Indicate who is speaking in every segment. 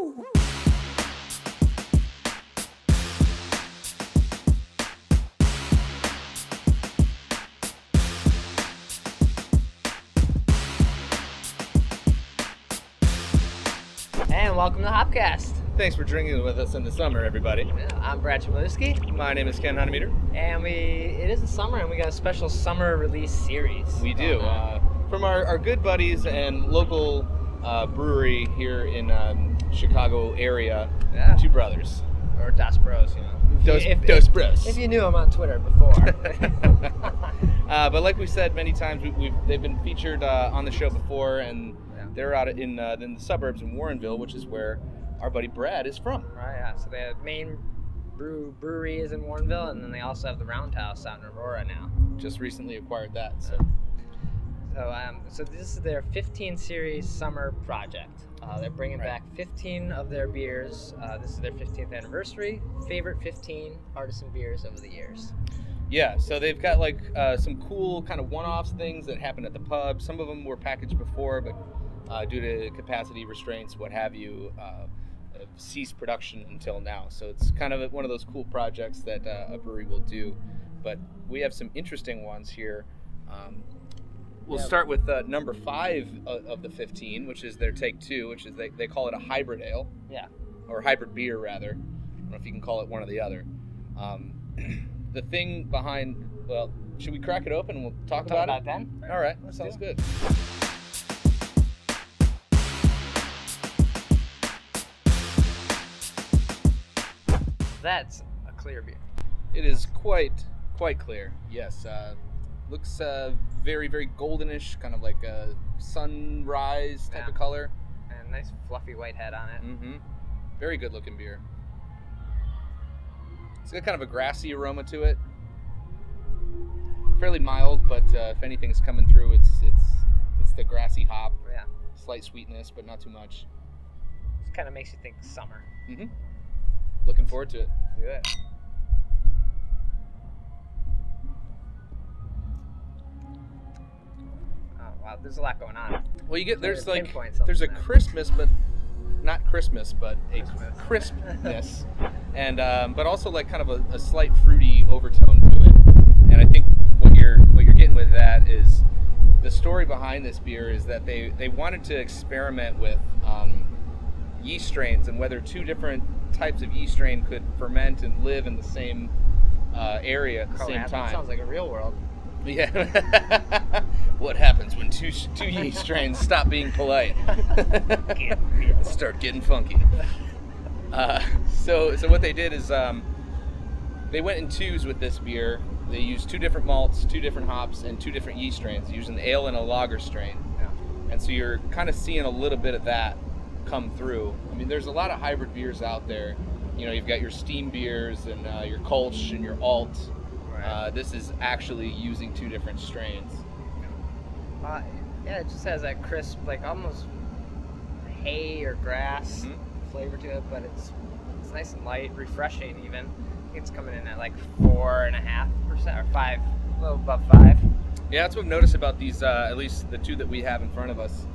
Speaker 1: And welcome to Hopcast.
Speaker 2: Thanks for drinking with us in the summer, everybody.
Speaker 1: Yeah, I'm Brad Chmielewski.
Speaker 2: My name is Ken Hunnemeder.
Speaker 1: And it is the summer, and we got a special summer release series.
Speaker 2: We do. From our good buddies and local brewery here in Chicago area,
Speaker 1: Yeah.
Speaker 2: Two Brothers.
Speaker 1: Or Das Bros, you know.
Speaker 2: Dos Bros.
Speaker 1: If you knew them on Twitter before.
Speaker 2: But like we said many times, they've been featured on the show before, and they're out in the suburbs in Warrenville, which is where our buddy Brad is from.
Speaker 1: Right, yeah. So the main brewery is in Warrenville, and then they also have the Roundhouse out in Aurora now.
Speaker 2: Just recently acquired that.
Speaker 1: So this is their 15 series summer project. They're bringing back 15 of their beers. This is their 15th anniversary. Favorite 15 artisan beers over the years.
Speaker 2: Yeah, so they've got like some cool kind of one-offs things that happen at the pub. Some of them were packaged before, but due to capacity restraints, what have you, ceased production until now. So it's kind of one of those cool projects that a brewery will do. But we have some interesting ones here. We'll start with number 5 of the 15, which is their Take 2, which is they call it a hybrid ale. Yeah. Or hybrid beer, rather. I don't know if you can call it one or the other. The thing behind, well, should we crack it open and we'll talk about it?
Speaker 1: Then?
Speaker 2: All right, that sounds good.
Speaker 1: That's a clear beer.
Speaker 2: It is quite clear, yes. Looks very, very goldenish, kind of like a sunrise type of color.
Speaker 1: And nice fluffy white head on it.
Speaker 2: Mm-hmm. Very good looking beer. It's got kind of a grassy aroma to it. Fairly mild, but if anything's coming through, it's the grassy hop.
Speaker 1: Yeah.
Speaker 2: Slight sweetness, but not too much.
Speaker 1: It kind of makes you think summer.
Speaker 2: Mm-hmm. Looking forward to it.
Speaker 1: Let's do it. Wow, there's a lot going on.
Speaker 2: Well, there's a Christmas, but not Christmas, but a crispness, and but also like kind of a slight fruity overtone to it. And I think what you're getting with that is the story behind this beer is that they wanted to experiment with yeast strains and whether 2 different types of yeast strain could ferment and live in the same area at the same time.
Speaker 1: That sounds like a real world.
Speaker 2: Yeah. What happens when two yeast strains stop being polite? Start getting funky. So what they did is they went in 2s with this beer. They used 2 different malts, 2 different hops, and 2 different yeast strains, using an ale and a lager strain. Yeah. And so you're kind of seeing a little bit of that come through. I mean, there's a lot of hybrid beers out there. You know, you've got your steam beers and your Kolsch and your alt. This is actually using 2 different strains.
Speaker 1: Yeah, it just has that crisp, like almost hay or grass flavor to it, but it's nice and light, refreshing even. I think it's coming in at like 4.5% or 5, a little above 5.
Speaker 2: Yeah, that's what I've noticed about these, at least the 2 that we have in front of us.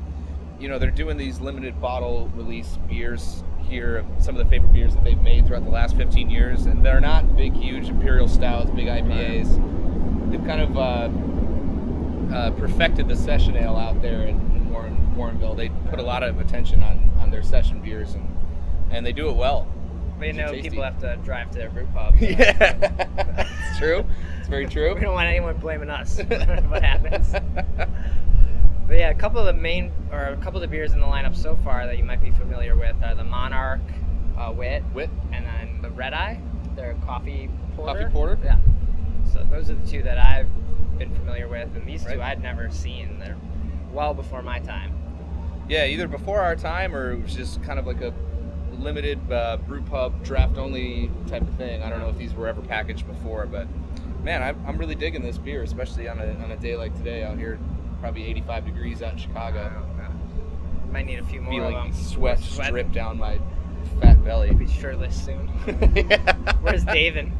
Speaker 2: You know, they're doing these limited bottle release beers here, some of the favorite beers that they've made throughout the last 15 years, and they're not big, huge imperial stouts, big IPAs. They've kind of perfected the session ale out there in Warrenville. They put a lot of attention on their session beers, and they do it well.
Speaker 1: But you know, people have to drive to their brew pub.
Speaker 2: Yeah, it's true. It's very true.
Speaker 1: We don't want anyone blaming us what happens. But yeah, a couple of the beers in the lineup so far that you might be familiar with are the Monarch Wit, and then the Red Eye, their coffee porter.
Speaker 2: Coffee porter?
Speaker 1: Yeah. So those are the 2 that I've been familiar with, and these 2 I'd never seen. They're well before my time.
Speaker 2: Yeah, either before our time or it was just kind of like a limited brew pub draft only type of thing. I don't know if these were ever packaged before, but man, I'm really digging this beer, especially on a day like today out here. Probably 85 degrees out in Chicago.
Speaker 1: Might need a few more
Speaker 2: Feeling
Speaker 1: of them.
Speaker 2: Sweat drip down my fat belly.
Speaker 1: I'll be shirtless soon.
Speaker 2: Yeah.
Speaker 1: Where's David?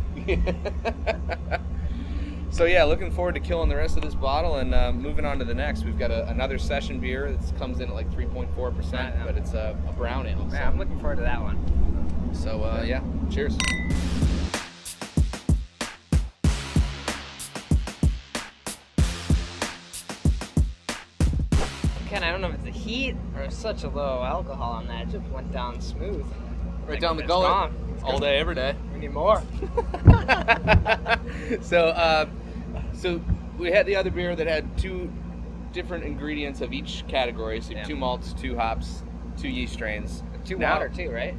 Speaker 2: So yeah, looking forward to killing the rest of this bottle and moving on to the next. We've got another session beer that comes in at like 3.4%, but it's a brown ale. So.
Speaker 1: Yeah, I'm looking forward to that one.
Speaker 2: So yeah, cheers.
Speaker 1: Ken, I don't know if it's the heat or such a low alcohol on that. It just went down smooth.
Speaker 2: Right down the gullet. All day, every day.
Speaker 1: We need more.
Speaker 2: So we had the other beer that had 2 different ingredients of each category. So 2 malts, 2 hops, 2 yeast strains.
Speaker 1: 2 water too, right?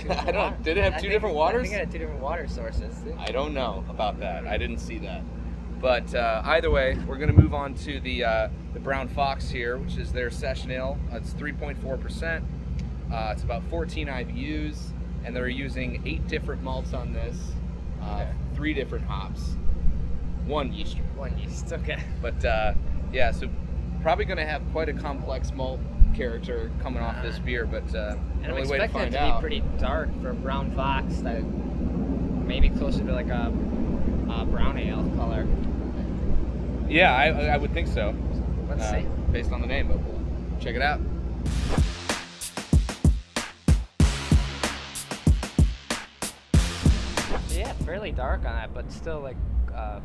Speaker 2: I don't. Did it have 2 different waters?
Speaker 1: I think it had 2 different water sources.
Speaker 2: I don't know about that. I didn't see that. But either way, we're going to move on to the Brown Fox here, which is their session ale. It's 3.4%. It's about 14 IBUs, and they're using 8 different malts on this, 3 different hops, 1 yeast.
Speaker 1: 1 yeast, okay.
Speaker 2: But yeah, so probably going to have quite a complex malt character coming off this beer, but the only way to find out.
Speaker 1: It to be pretty dark for a Brown Fox, that maybe closer to like a brown ale color.
Speaker 2: Yeah, I would think so.
Speaker 1: Let's see.
Speaker 2: Based on the name, but we'll check it out.
Speaker 1: Yeah, fairly dark on that, but still like a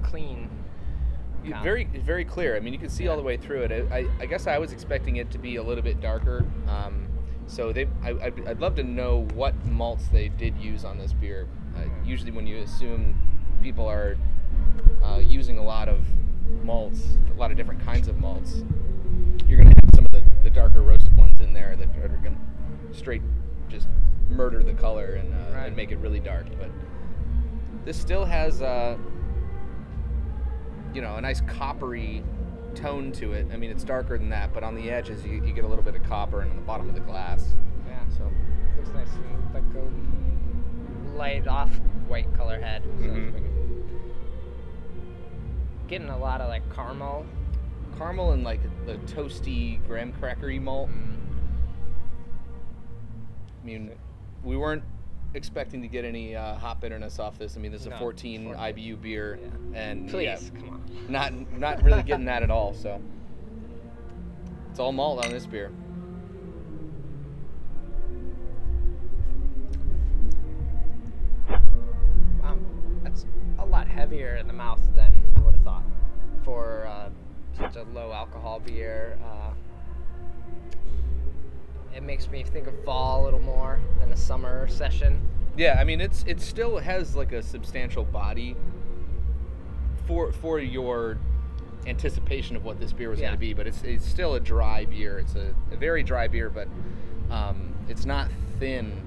Speaker 1: clean.
Speaker 2: Very, very clear. I mean, you can see all the way through it. I guess I was expecting it to be a little bit darker. So I'd love to know what malts they did use on this beer. Usually, when you assume people are using a lot of malts, a lot of different kinds of malts, you're going to have some of the darker roasted ones in there that are going to straight just murder the color and make it really dark. But this still has a nice coppery tone to it. I mean, it's darker than that, but on the edges you get a little bit of copper, and on the bottom of the glass.
Speaker 1: Yeah, so looks nice, like a light off white color head. So getting a lot of like caramel
Speaker 2: and like the toasty graham crackery malt. I mean, we weren't expecting to get any hop bitterness off this. I mean, this is a 14 IBU beer, and
Speaker 1: please, come on,
Speaker 2: not really getting that at all. So it's all malt on this beer.
Speaker 1: That's a lot heavier in the mouth than I would have thought for such a low alcohol beer. It makes me think of fall a little more than a summer session.
Speaker 2: Yeah, I mean, it still has like a substantial body for your anticipation of what this beer was going to be, but it's still a dry beer. It's a very dry beer, but it's not thin,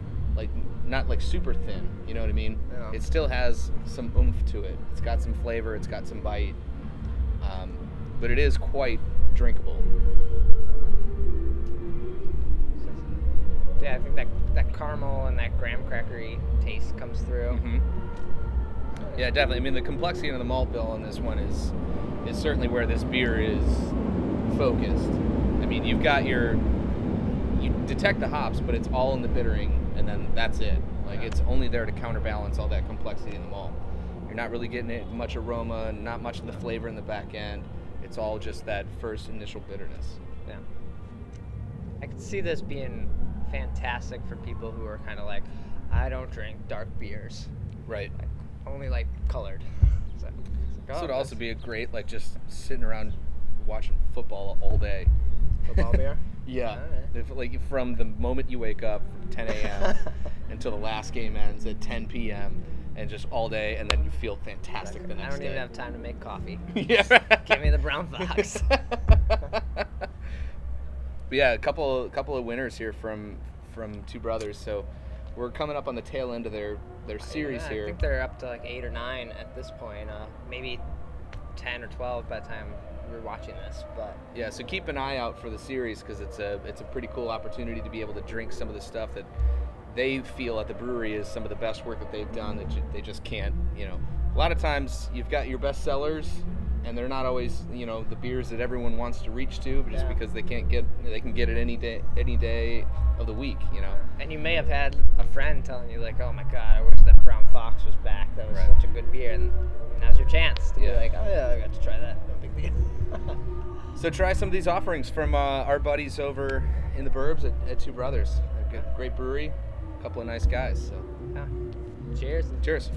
Speaker 2: not like super thin. You know what I mean? Yeah. It still has some oomph to it. It's got some flavor. It's got some bite, but it is quite drinkable.
Speaker 1: Yeah, I think that caramel and that graham crackery taste comes through.
Speaker 2: Yeah, definitely. I mean, the complexity of the malt bill on this one is certainly where this beer is focused. I mean, you detect the hops, but it's all in the bittering, and then that's it. Like, it's only there to counterbalance all that complexity in the malt. You're not really getting much aroma, not much of the flavor in the back end. It's all just that first initial bitterness.
Speaker 1: Yeah. I could see this being fantastic for people who are kind of like, I don't drink dark beers.
Speaker 2: Right.
Speaker 1: I only like colored.
Speaker 2: This would also be a great, like, just sitting around watching football all day.
Speaker 1: Football beer?
Speaker 2: Yeah. If, like, from the moment you wake up, 10 a.m. until the last game ends at 10 p.m. and just all day, and then you feel fantastic the next day.
Speaker 1: I don't even have time to make coffee.
Speaker 2: Yeah.
Speaker 1: Give me the Brown Fox.
Speaker 2: But yeah, a couple of winners here from two brothers. So we're coming up on the tail end of their series here.
Speaker 1: I think they're up to like 8 or 9 at this point. Maybe 10 or 12 by the time we're watching this. But
Speaker 2: yeah, so keep an eye out for the series, because it's a pretty cool opportunity to be able to drink some of the stuff that they feel at the brewery is some of the best work that they've done that they just can't. A lot of times you've got your best sellers, and they're not always, the beers that everyone wants to reach to, but just because they can get it any day of the week,
Speaker 1: And you may have had a friend telling you, like, oh my God, I wish that Brown Fox was back. That was such a good beer. And now's your chance to be like, oh yeah, I got to try that. No big deal.
Speaker 2: So try some of these offerings from our buddies over in the burbs at Two Brothers. A great brewery, a couple of nice guys. So
Speaker 1: yeah. Cheers.
Speaker 2: Cheers.